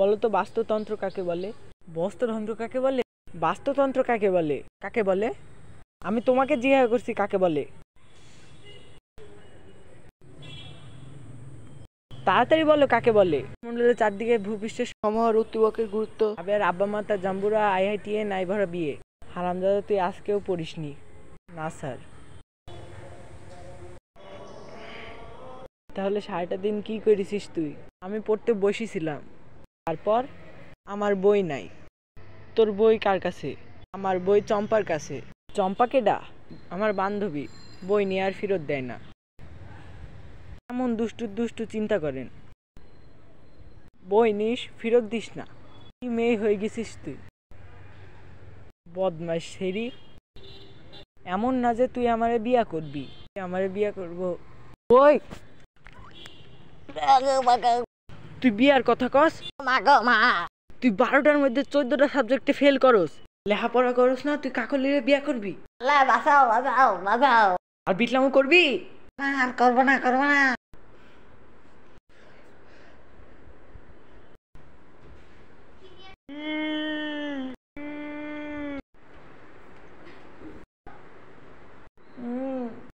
বলো তো বাস্তুতন্ত্র কাকে বলে? বস্তুতন্ত্র কাকে বলে? বাস্তুতন্ত্র কাকে বলে? কাকে বলে? আমি তোমাকে জিজ্ঞাসা করছি কাকে বলে। তাড়াতাড়ি বলো কাকে বলে। মন্ডলের চারদিকে ভূপৃষ্ঠের সমহর উদ্দীপকের গুরুত্ব। আবার আব্বা মাতা জাম্বুরা আইআইটিএ নাই ভরা বিয়ে। হারামজাদা তুই আজকেও পড়িসনি? না স্যার। তাহলে সারাটা দিন কি করেছিস তুই? আমি পড়তে বসেছিলাম। তারপর? আমার বই নাই। তোর বই কার কাছে? আমার বই চম্পার কাছে। চম্পা কেডা? আমার বান্ধবী। বই নিয়ে আর ফেরত দেয় না। এমন দুষ্টু দুষ্টু চিন্তা করেন। বই নিস ফেরত দিস না। কি মেয়ে হয়ে গেছিস তুই? বদমাইশ ছেড়ি। এমন না যে তুই আমারে বিয়া করবি। আমারে বিয়া করব। বই তুই বিয়ার কথা কস? তুই 12টার মধ্যে 14টা সাবজেক্টে ফেল করস। লেখাপড়া করস না, তুই কাকলিরে বিয়া করবি? বাঁচাও বাঁচাও বাঁচাও। আর বিটলামও করবি? না আর করবো না।